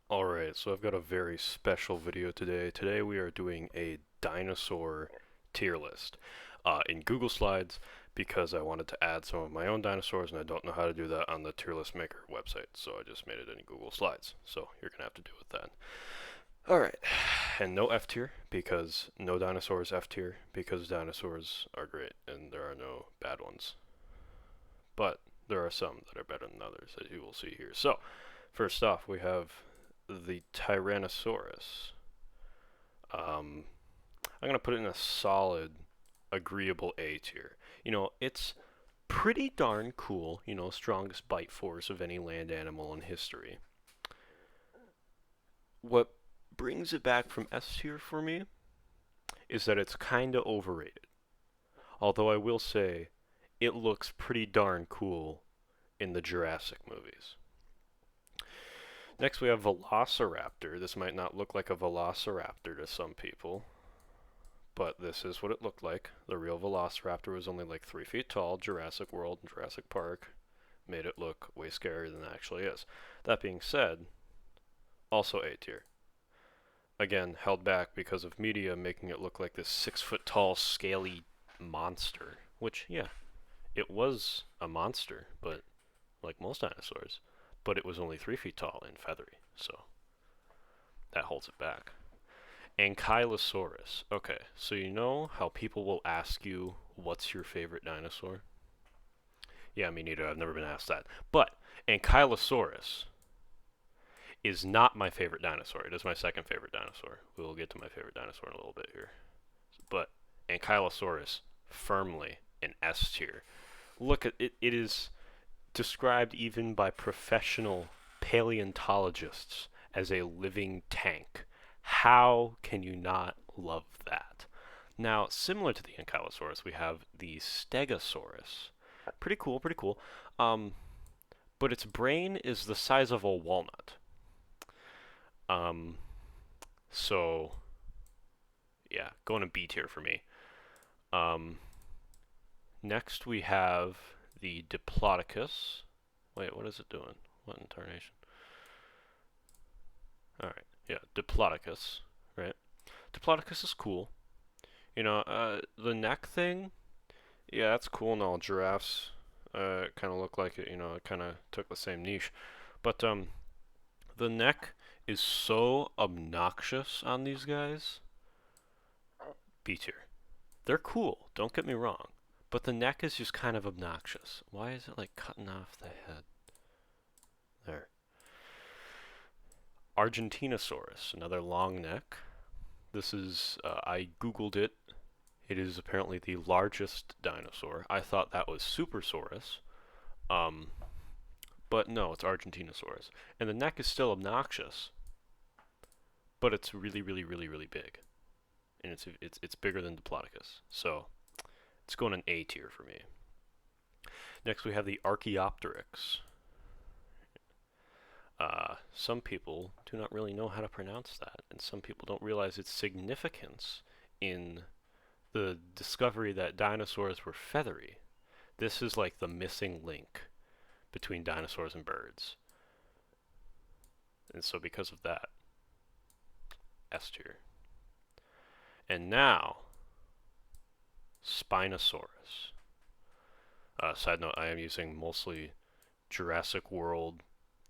Alright, so I've got a very special video today. Today we are doing a dinosaur tier list in Google Slides because I wanted to add some of my own dinosaurs and I don't know how to do that on the tier list maker website, so I just made it in Google Slides. So you're going to have to deal with that. Alright, and no F tier because no dinosaur is F tier because dinosaurs are great and there are no bad ones. But there are some that are better than others, as you will see here. So, first off, we have the Tyrannosaurus. I'm going to put it in a solid, agreeable A tier. It's pretty darn cool, strongest bite force of any land animal in history. What brings it back from S tier for me is that it's kinda overrated. Although I will say, it looks pretty darn cool in the Jurassic movies. Next we have Velociraptor. This might not look like a Velociraptor to some people, but this is what it looked like. The real Velociraptor was only like 3 feet tall. Jurassic World and Jurassic Park made it look way scarier than it actually is. That being said, also A tier. Again, held back because of media making it look like this 6 foot tall, scaly monster. Which, yeah, it was a monster, but like most dinosaurs. But it was only 3 feet tall and feathery, so that holds it back. Ankylosaurus. Okay, so you know how people will ask you, what's your favorite dinosaur? Yeah, me neither. I've never been asked that. But Ankylosaurus is not my favorite dinosaur. It is my second favorite dinosaur. We will get to my favorite dinosaur in a little bit here. But Ankylosaurus, firmly in S tier. Look at it. It is described even by professional paleontologists as a living tank. How can you not love that? Now, similar to the Ankylosaurus, we have the Stegosaurus. Pretty cool, pretty cool. But its brain is the size of a walnut. Um, so, yeah, going to B tier for me. Um, Next we have the Diplodocus. Wait, what is it doing? What in tarnation? Alright, yeah, Diplodocus, right? Diplodocus is cool. The neck thing, yeah, that's cool and all. Giraffes kind of look like it, it kind of took the same niche. But the neck is so obnoxious on these guys. B tier. They're cool, don't get me wrong. But the neck is just kind of obnoxious. Why is it like cutting off the head? There. Argentinosaurus, another long neck. This is, I googled it. It is apparently the largest dinosaur. I thought that was Supersaurus. Um, but no, it's Argentinosaurus. And the neck is still obnoxious, but it's really, really, really, really big. And it's bigger than Diplodocus. So, it's going an A tier for me. Next we have the Archaeopteryx. Some people do not really know how to pronounce that, and some people don't realize its significance in the discovery that dinosaurs were feathery. This is like the missing link between dinosaurs and birds. And so because of that, S tier. And now, Spinosaurus. Side note, I am using mostly Jurassic World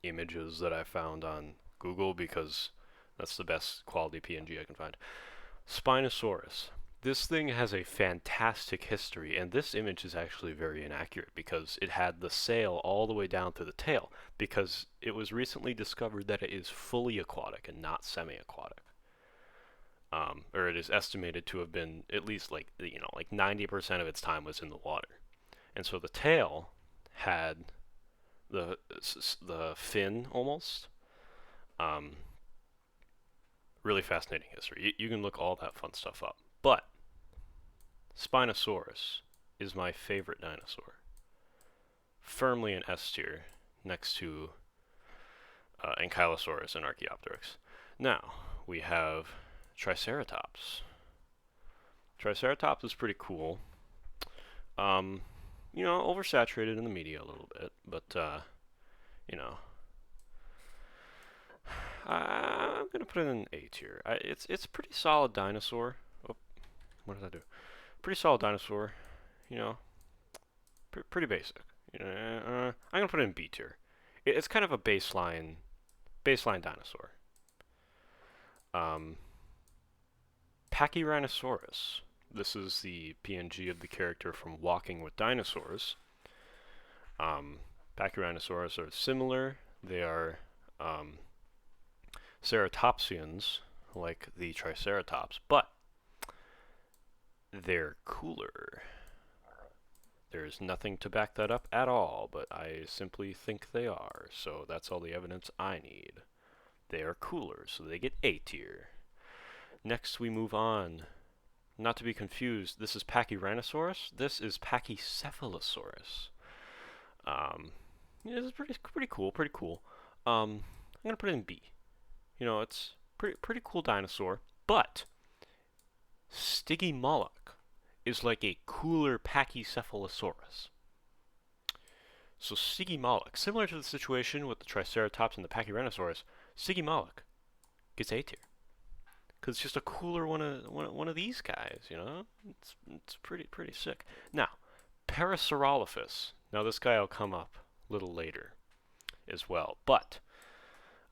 images that I found on Google because that's the best quality PNG I can find. Spinosaurus. This thing has a fantastic history, and this image is actually very inaccurate because it had the sail all the way down to the tail because it was recently discovered that it is fully aquatic and not semi-aquatic. Or it is estimated to have been at least like 90% of its time was in the water. And so the tail had the fin almost. Really fascinating history. You can look all that fun stuff up. But Spinosaurus is my favorite dinosaur. Firmly in S tier, next to Ankylosaurus and Archaeopteryx. Now we have Triceratops. Triceratops is pretty cool. Oversaturated in the media a little bit, but you know, I'm gonna put it in A tier. It's a pretty solid dinosaur. Oh, what did I do? Pretty solid dinosaur. You know, pretty basic. I'm gonna put it in B tier. It's kind of a baseline dinosaur. Pachyranosaurus. This is the PNG of the character from Walking with Dinosaurs. Pachyranosaurus are similar. They are ceratopsians, like the Triceratops, but they're cooler. There's nothing to back that up at all, but I simply think they are, so that's all the evidence I need. They are cooler, so they get A tier. Next we move on. Not to be confused, this is Pachyranosaurus. This is Pachycephalosaurus. This is pretty cool. I'm gonna put it in B. You know, it's pretty cool dinosaur, but Stygimoloch is like a cooler Pachycephalosaurus. So Stygimoloch, similar to the situation with the Triceratops and the Pachyranosaurus, Stygimoloch gets A tier. Because it's just a cooler one of these guys, you know? It's pretty sick. Now, Parasaurolophus. Now this guy will come up a little later as well. But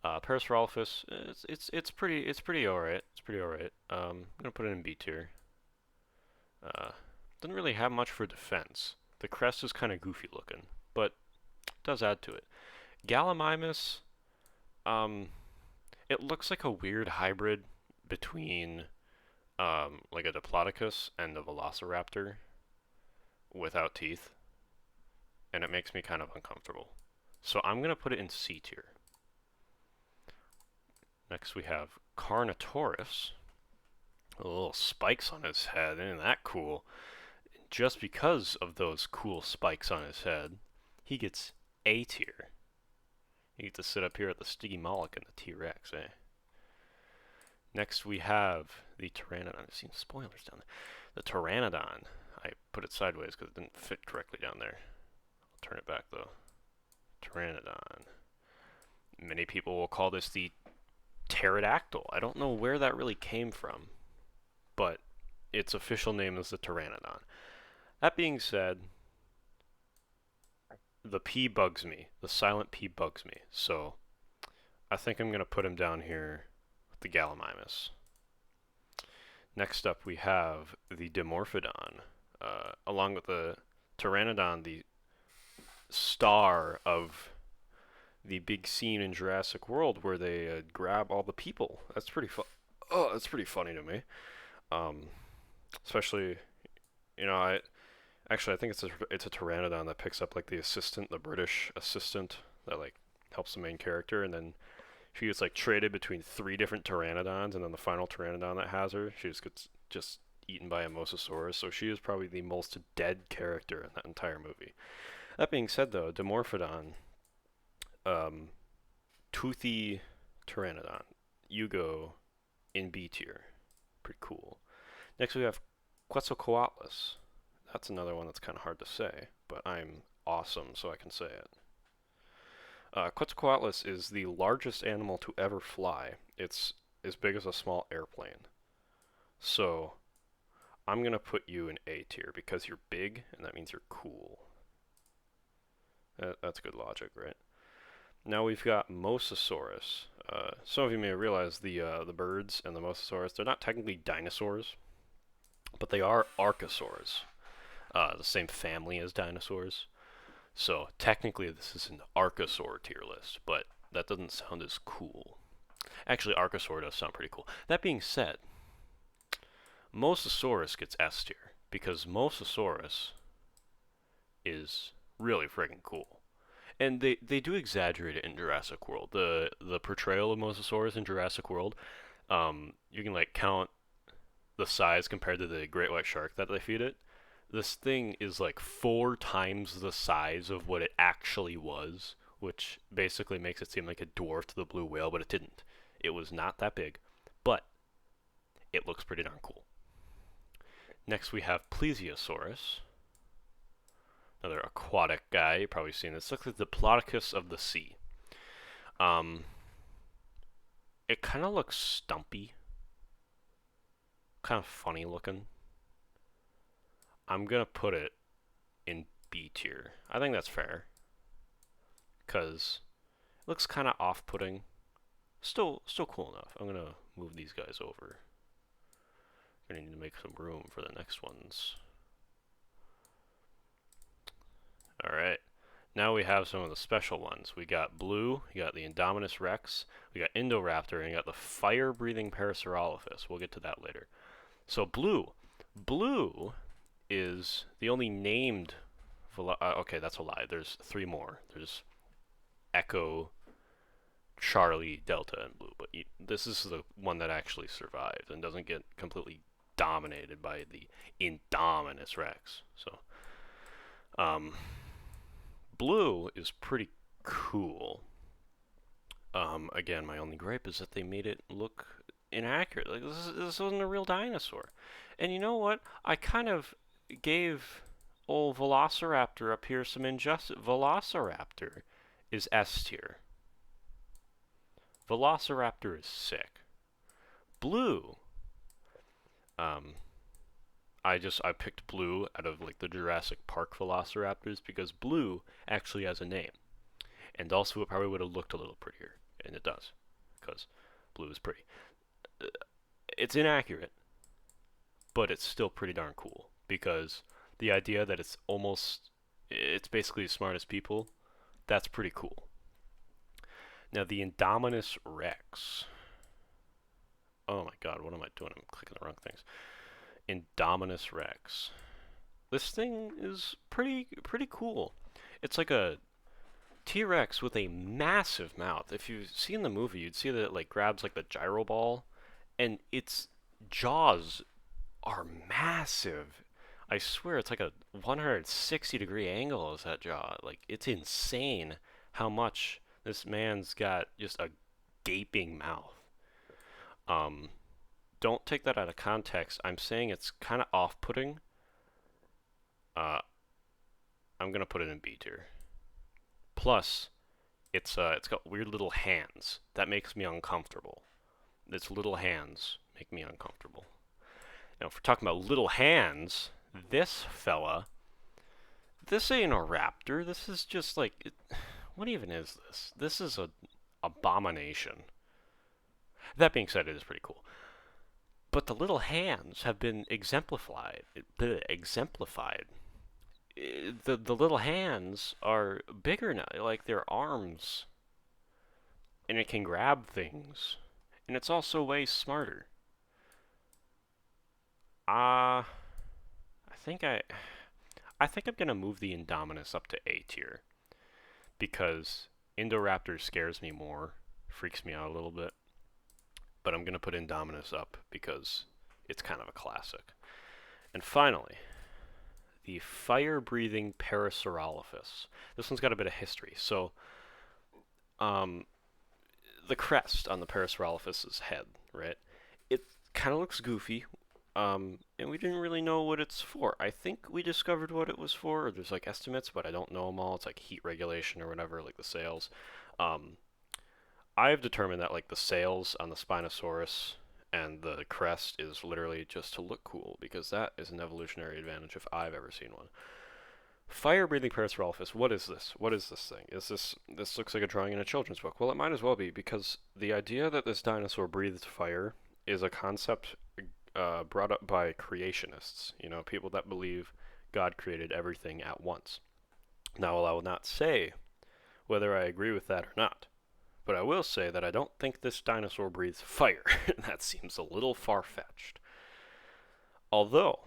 Parasaurolophus, it's pretty alright. It's pretty alright. I'm gonna put it in B tier. Doesn't really have much for defense. The crest is kind of goofy looking, but does add to it. Gallimimus, it looks like a weird hybrid between like a Diplodocus and a Velociraptor without teeth, and it makes me kind of uncomfortable. So I'm gonna put it in C tier. Next we have Carnotaurus. Little spikes on his head, isn't that cool? Just because of those cool spikes on his head, he gets A tier. You get to sit up here at the Stygimoloch and the T-Rex, eh? Next we have the Pteranodon. I've seen spoilers down there. The Pteranodon. I put it sideways because it didn't fit correctly down there. I'll turn it back though. Pteranodon. Many people will call this the pterodactyl. I don't know where that really came from, but its official name is the Pteranodon. That being said, the P bugs me. The silent P bugs me. So I think I'm going to put him down here with the Gallimimus. Next up we have the Dimorphodon. Along with the Pteranodon, the star of the big scene in Jurassic World where they grab all the people. That's pretty fun. Oh, that's pretty funny to me. Especially, you know, I think it's a Pteranodon that picks up like the British assistant that like helps the main character, and then she gets like traded between 3 different Pteranodons, and then the final Pteranodon that has her, she just gets eaten by a Mosasaurus. So she is probably the most dead character in that entire movie. That being said, though, Dimorphodon, toothy Pteranodon, you go in B tier. Pretty cool. Next we have Quetzalcoatlus. That's another one that's kind of hard to say, but I'm awesome, so I can say it. Quetzalcoatlus is the largest animal to ever fly. It's as big as a small airplane. So I'm going to put you in A tier because you're big, and that means you're cool. That's good logic, right? Now we've got Mosasaurus. Some of you may realize the birds and the Mosasaurus, they're not technically dinosaurs, but they are archosaurs. The same family as dinosaurs. So technically this is an Archosaur tier list, but that doesn't sound as cool. Actually, Archosaur does sound pretty cool. That being said, Mosasaurus gets S tier because Mosasaurus is really friggin' cool. And they do exaggerate it in Jurassic World. The portrayal of Mosasaurus in Jurassic World, you can like count the size compared to the great white shark that they feed it. This thing is like 4 times the size of what it actually was, which basically makes it seem like a dwarf to the blue whale, but it didn't. It was not that big, but it looks pretty darn cool. Next we have Plesiosaurus. Another aquatic guy. You've probably seen this. Looks like the Diplodocus of the sea. It kind of looks stumpy, kind of funny looking. I'm gonna put it in B tier. I think that's fair, because it looks kind of off-putting. Still cool enough. I'm gonna move these guys over. Gonna need to make some room for the next ones. Alright, now we have some of the special ones. We got blue, you got the Indominus Rex, we got Indoraptor, and you got the fire-breathing Parasaurolophus. We'll get to that later. So blue. Blue is the only named... okay, that's a lie. There's 3 more. There's Echo, Charlie, Delta, and Blue. But this is the one that actually survived and doesn't get completely dominated by the Indominus Rex. So, Blue is pretty cool. Again, my only gripe is that they made it look inaccurate. Like, this wasn't a real dinosaur. And you know what? I kind of gave old Velociraptor up here some injustice. Velociraptor is S tier. Velociraptor is sick. Blue, I picked Blue out of like the Jurassic Park Velociraptors because Blue actually has a name. And also it probably would have looked a little prettier. And it does. Because Blue is pretty. It's inaccurate, but it's still pretty darn cool. Because the idea that it's basically as smart as people, that's pretty cool. Now the Indominus Rex. Oh my god, what am I doing? I'm clicking the wrong things. Indominus Rex. This thing is pretty cool. It's like a T-Rex with a massive mouth. If you see in the movie, you'd see that it like grabs like the gyro ball, and its jaws are massive. I swear it's like a 160-degree angle is that jaw. Like, it's insane how much this man's got just a gaping mouth. Don't take that out of context. I'm saying it's kind of off-putting. I'm gonna put it in B tier. Plus, it's got weird little hands. That makes me uncomfortable. Its little hands make me uncomfortable. Now, if we're talking about little hands, this fella, this ain't a raptor. This is just like, what even is this? This is a abomination. That being said, it is pretty cool. But the little hands have been exemplified. Exemplified. The little hands are bigger now, like their arms, and it can grab things, and it's also way smarter. I think I'm gonna move the Indominus up to A tier because Indoraptor scares me more, freaks me out a little bit. But I'm gonna put Indominus up because it's kind of a classic. And finally, the fire-breathing Parasaurolophus. This one's got a bit of history. So, the crest on the Parasaurolophus's head, right? It kind of looks goofy, and we didn't really know what it's for. I think we discovered what it was for, or there's like estimates, but I don't know them all. It's like heat regulation or whatever, like the sails. I've determined that like the sails on the Spinosaurus and the crest is literally just to look cool, because that is an evolutionary advantage if I've ever seen one. Fire-breathing Parasaurolophus, what is this? What is this thing? This looks like a drawing in a children's book. Well, it might as well be, because the idea that this dinosaur breathed fire is a concept brought up by creationists, you know, people that believe God created everything at once. Now, I will not say whether I agree with that or not, but I will say that I don't think this dinosaur breathes fire. That seems a little far-fetched. Although,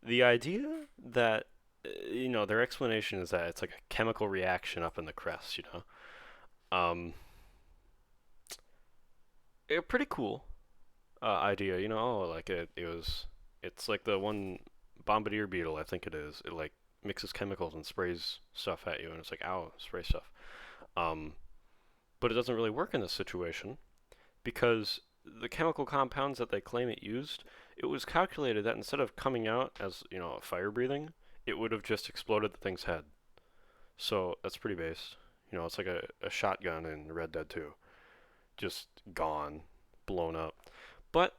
the idea that, you know, their explanation is that it's like a chemical reaction up in the crest, you know. A pretty cool idea, you know, like it's like the one bombardier beetle, I think it is. It like mixes chemicals and sprays stuff at you, and it's like, ow, spray stuff. But it doesn't really work in this situation, because the chemical compounds that they claim it used, it was calculated that instead of coming out as, you know, fire breathing, it would have just exploded the thing's head. So that's pretty based. You know, it's like a shotgun in Red Dead 2. just gone, blown up. But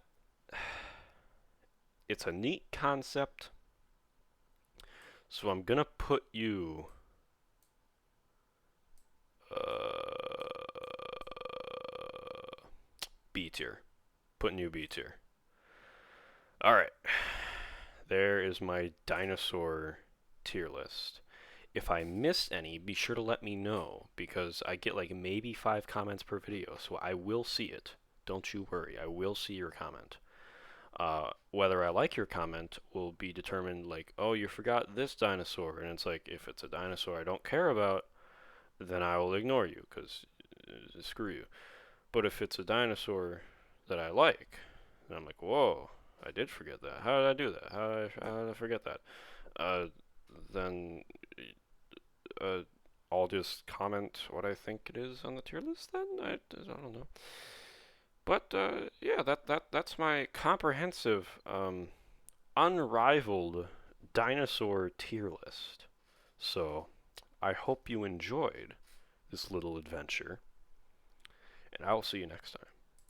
it's a neat concept, so I'm gonna put you B tier. Putting you B tier. Alright. There is my dinosaur tier list. If I missed any, be sure to let me know, because I get like maybe 5 comments per video, so I will see it. Don't you worry, I will see your comment. Whether I like your comment will be determined like, oh, you forgot this dinosaur, and it's like, if it's a dinosaur I don't care about, then I will ignore you, because screw you. But if it's a dinosaur that I like, then I'm like, whoa, I did forget that. How did I do that? How did I forget that? Then I'll just comment what I think it is on the tier list then? I don't know. But yeah, that's my comprehensive, unrivaled dinosaur tier list. So I hope you enjoyed this little adventure, and I will see you next time.